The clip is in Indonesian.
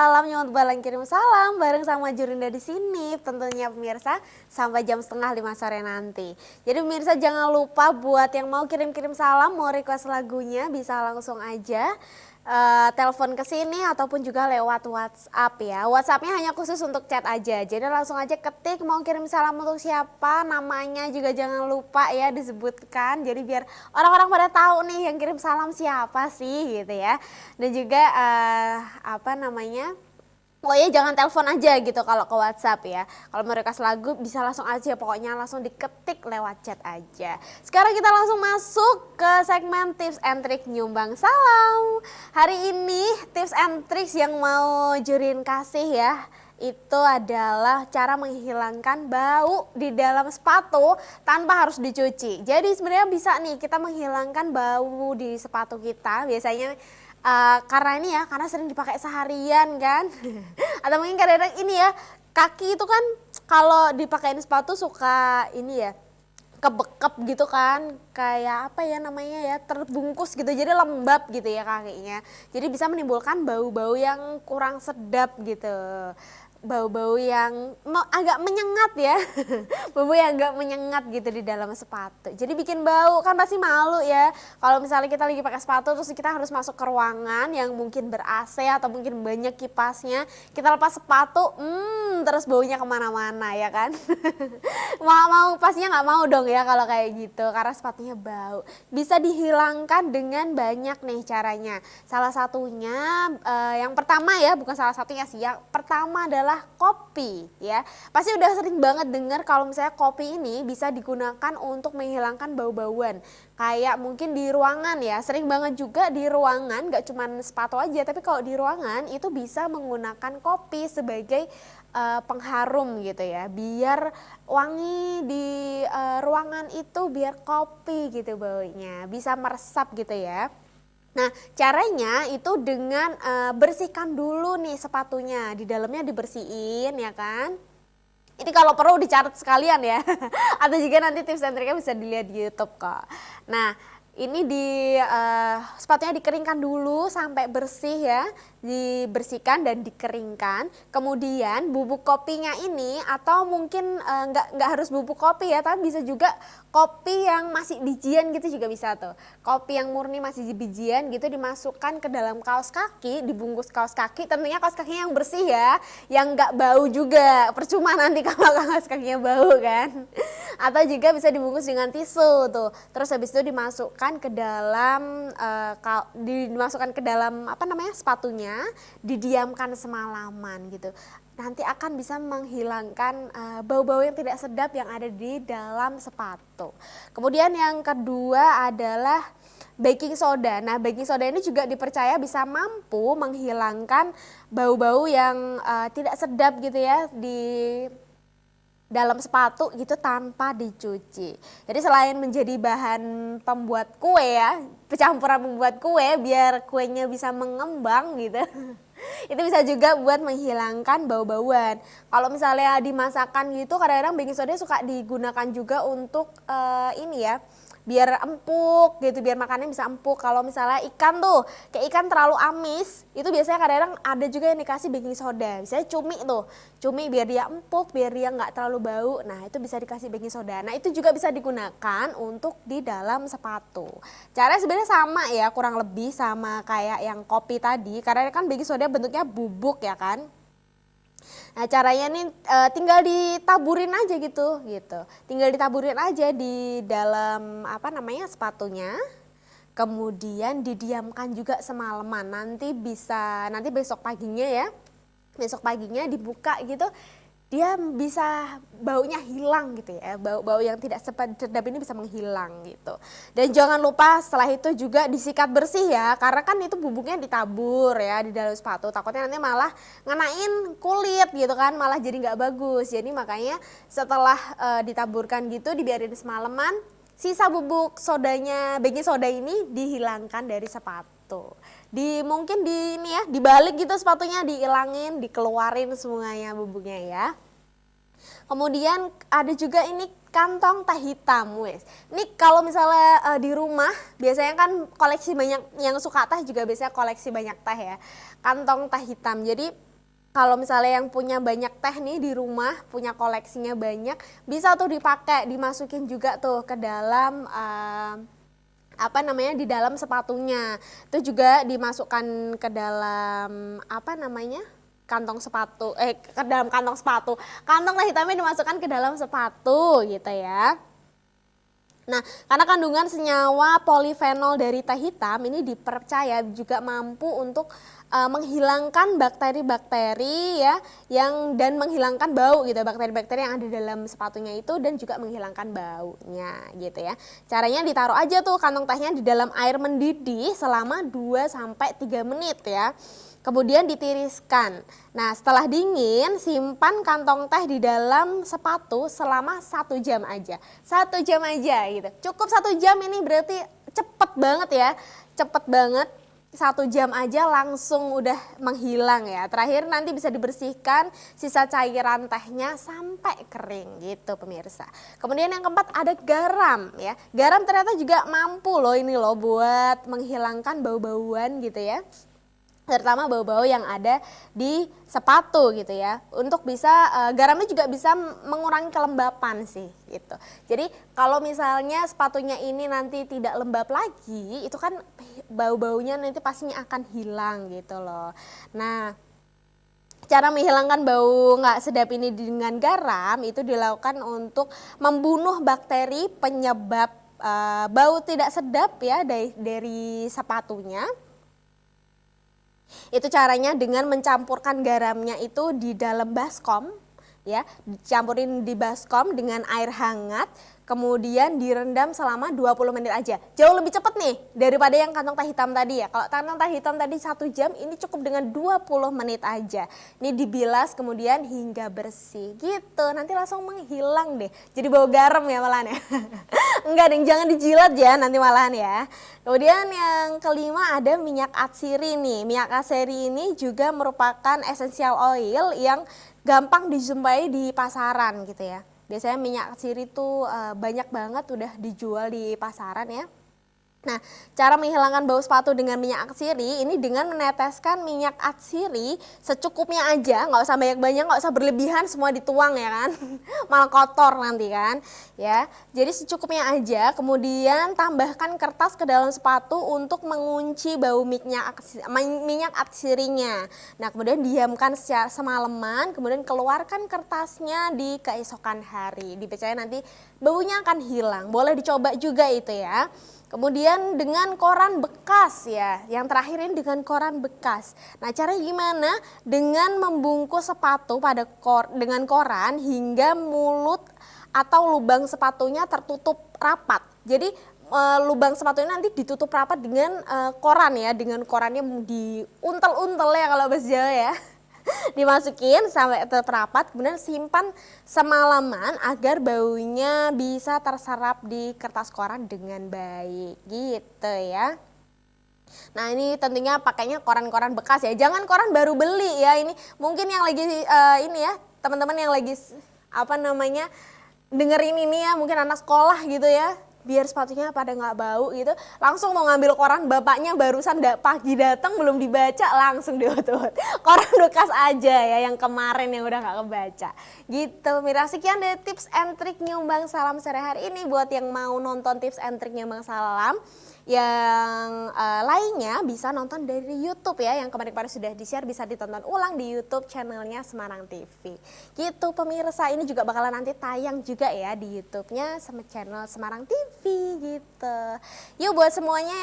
malam, Nyomot Balang kirim salam bareng sama Jurinda di sini. Tentunya pemirsa sampai jam 4:30 sore nanti. Jadi pemirsa jangan lupa buat yang mau kirim-kirim salam, mau request lagunya bisa langsung aja telepon ke sini ataupun juga lewat WhatsApp ya. WhatsAppnya hanya khusus untuk chat aja. Jadi langsung aja ketik mau kirim salam untuk siapa, namanya juga jangan lupa ya disebutkan. Jadi biar orang-orang pada tahu nih yang kirim salam siapa sih gitu ya. Dan juga pokoknya jangan telepon aja gitu kalau ke WhatsApp ya. Kalau mau request lagu bisa langsung aja, pokoknya langsung diketik lewat chat aja. Sekarang kita langsung masuk ke segmen tips and trick nyumbang salam. Hari ini tips and tricks yang mau Jurin kasih ya, itu adalah cara menghilangkan bau di dalam sepatu tanpa harus dicuci. Jadi sebenarnya bisa nih kita menghilangkan bau di sepatu kita biasanya karena ini ya, karena sering dipakai seharian kan. Atau mungkin kadang-kadang ini ya, kaki itu kan kalau dipakein sepatu suka ini ya, kebekep gitu kan, kayak apa ya namanya ya, terbungkus gitu, jadi lembab gitu ya kakinya. Jadi bisa menimbulkan bau-bau yang kurang sedap gitu. Bau-bau yang agak menyengat ya. Bau yang agak menyengat gitu di dalam sepatu. Jadi bikin bau, kan pasti malu ya. Kalau misalnya kita lagi pakai sepatu terus kita harus masuk ke ruangan yang mungkin ber-AC atau mungkin banyak kipasnya. Kita lepas sepatu, terus baunya kemana-mana ya kan. mau pastinya nggak mau dong ya kalau kayak gitu, karena sepatunya bau. Bisa dihilangkan dengan banyak nih caranya. Salah satunya yang pertama ya, bukan salah satunya sih, yang pertama adalah kopi ya. Pasti udah sering banget dengar kalau misalnya kopi ini bisa digunakan untuk menghilangkan bau-bauan. Kayak mungkin di ruangan ya, sering banget juga di ruangan, gak cuma sepatu aja, tapi kalau di ruangan itu bisa menggunakan kopi sebagai pengharum gitu ya, biar wangi di ruangan itu biar kopi gitu baunya, bisa meresap gitu ya. Nah caranya itu dengan bersihkan dulu nih sepatunya, di dalamnya dibersihin ya kan. Ini kalau perlu dicatat sekalian ya. Atau juga nanti tips dan triknya bisa dilihat di YouTube kok. Nah ini sepatunya dikeringkan dulu sampai bersih ya, dibersihkan dan dikeringkan. Kemudian bubuk kopinya ini, atau mungkin nggak harus bubuk kopi ya, tapi bisa juga kopi yang masih bijian gitu juga bisa tuh. Kopi yang murni masih bijian gitu dimasukkan ke dalam kaos kaki, dibungkus kaos kaki, tentunya kaos kakinya yang bersih ya, yang nggak bau juga. Percuma nanti kalau kaos kakinya bau kan. Atau juga bisa dibungkus dengan tisu tuh. Terus habis itu dimasukkan ke dalam sepatunya, didiamkan semalaman gitu. Nanti akan bisa menghilangkan bau-bau yang tidak sedap yang ada di dalam sepatu. Kemudian yang kedua adalah baking soda. Nah baking soda ini juga dipercaya bisa mampu menghilangkan bau-bau yang tidak sedap gitu ya di dalam sepatu gitu tanpa dicuci. Jadi selain menjadi bahan pembuat kue ya, campuran pembuat kue biar kuenya bisa mengembang gitu. Itu bisa juga buat menghilangkan bau-bauan. Kalau misalnya dimasakan gitu, kadang-kadang baking soda suka digunakan juga untuk ini ya, biar empuk gitu, biar makannya bisa empuk. Kalau misalnya ikan tuh, kayak ikan terlalu amis, itu biasanya kadang-kadang ada juga yang dikasih baking soda. Misalnya cumi tuh, cumi biar dia empuk, biar dia nggak terlalu bau. Nah itu bisa dikasih baking soda. Nah itu juga bisa digunakan untuk di dalam sepatu. Caranya sebenarnya sama ya, kurang lebih sama kayak yang kopi tadi. Karena kan baking soda bentuknya bubuk ya kan. Nah caranya nih tinggal ditaburin aja gitu. Tinggal ditaburin aja di dalam sepatunya. Kemudian didiamkan juga semalaman. Nanti besok paginya ya. Besok paginya dibuka gitu. Dia bisa baunya hilang gitu ya, bau yang tidak sedap ini bisa menghilang gitu. Dan jangan lupa setelah itu juga disikat bersih ya, karena kan itu bubuknya ditabur ya di dalam sepatu, takutnya nanti malah ngenain kulit gitu kan, malah jadi nggak bagus. Jadi makanya setelah ditaburkan gitu dibiarin semalaman, sisa bubuk sodanya, baking soda ini dihilangkan dari sepatu. Mungkin dibalik gitu sepatunya, dihilangin, dikeluarin semuanya bubuknya ya. Kemudian ada juga ini kantong teh hitam wes. Ini kalau misalnya di rumah biasanya kan koleksi banyak, yang suka teh juga biasanya koleksi banyak teh ya. Kantong teh hitam. Jadi Kalau misalnya yang punya banyak teh nih di rumah, punya koleksinya banyak, bisa tuh dipakai, dimasukin juga tuh ke dalam apa namanya, di dalam sepatunya. Itu juga dimasukkan ke dalam apa namanya, kantong sepatu, ke dalam kantong sepatu. Kantong teh hitamnya dimasukkan ke dalam sepatu gitu ya. Nah, karena kandungan senyawa polifenol dari teh hitam ini dipercaya juga mampu untuk menghilangkan bakteri-bakteri ya, dan menghilangkan bau gitu, bakteri-bakteri yang ada dalam sepatunya itu, dan juga menghilangkan baunya gitu ya. Caranya ditaruh aja tuh kantong tehnya di dalam air mendidih selama 2 sampai 3 menit ya. Kemudian ditiriskan. Nah, setelah dingin, simpan kantong teh di dalam sepatu selama 1 jam aja. 1 jam aja gitu. Cukup 1 jam, ini berarti cepet banget ya. Cepet banget. 1 jam aja langsung udah menghilang ya. Terakhir nanti bisa dibersihkan sisa cairan tehnya sampai kering gitu pemirsa. Kemudian yang keempat ada garam ya. Garam ternyata juga mampu loh ini loh buat menghilangkan bau-bauan gitu ya, terutama bau-bau yang ada di sepatu gitu ya. Untuk bisa garamnya juga bisa mengurangi kelembapan sih gitu. Jadi kalau misalnya sepatunya ini nanti tidak lembab lagi, itu kan bau-baunya nanti pastinya akan hilang gitu loh. Nah, cara menghilangkan bau nggak sedap ini dengan garam itu dilakukan untuk membunuh bakteri penyebab bau tidak sedap ya dari sepatunya. Itu caranya dengan mencampurkan garamnya itu di dalam baskom ya, dicampurin di baskom dengan air hangat, kemudian direndam selama 20 menit aja. Jauh lebih cepat nih daripada yang kantong teh hitam tadi ya. Kalau kantong teh hitam tadi 1 jam, ini cukup dengan 20 menit aja. Ini dibilas kemudian hingga bersih gitu. Nanti langsung menghilang deh. Jadi bau garam ya malahan ya. Enggak deh, jangan dijilat ya nanti malahan ya. Kemudian yang kelima ada minyak atsiri nih. Minyak atsiri ini juga merupakan essential oil yang gampang dijumpai di pasaran gitu ya. Biasanya minyak atsiri itu banyak banget udah dijual di pasaran ya. Nah, cara menghilangkan bau sepatu dengan minyak atsiri ini dengan meneteskan minyak atsiri secukupnya aja, nggak usah banyak-banyak, nggak usah berlebihan semua dituang ya kan, malah kotor nanti kan ya. Jadi secukupnya aja, kemudian tambahkan kertas ke dalam sepatu untuk mengunci bau minyak atsirinya. Nah, kemudian diamkan secara semalaman, kemudian keluarkan kertasnya di keesokan hari. Dipercaya nanti baunya akan hilang. Boleh dicoba juga itu ya. Kemudian dengan koran bekas ya, yang terakhir ini dengan koran bekas. Nah, caranya gimana? Dengan membungkus sepatu dengan koran hingga mulut atau lubang sepatunya tertutup rapat. Jadi lubang sepatunya nanti ditutup rapat dengan koran ya, dengan korannya diuntel-untel ya kalau bahasa Jawa ya. Dimasukin sampai terrapat, kemudian simpan semalaman agar baunya bisa terserap di kertas koran dengan baik gitu ya. Nah, ini tentunya pakainya koran-koran bekas ya, jangan koran baru beli ya. Ini mungkin yang lagi ini ya, teman-teman yang lagi apa namanya dengerin ini ya, mungkin anak sekolah gitu ya, biar sepatunya pada nggak bau gitu, langsung mau ngambil koran bapaknya barusan pagi datang belum dibaca, langsung diutut koran bekas aja ya yang kemarin yang udah nggak kebaca gitu. Mira, sekian dari tips and trik Nyumbang Salam sore hari ini. Buat yang mau nonton tips and trik Nyumbang Salam yang lainnya bisa nonton dari YouTube ya, yang kemarin-kemarin sudah di-share bisa ditonton ulang di YouTube channelnya Semarang TV. Gitu pemirsa, ini juga bakalan nanti tayang juga ya di YouTube-nya sama channel Semarang TV gitu. Yuk buat semuanya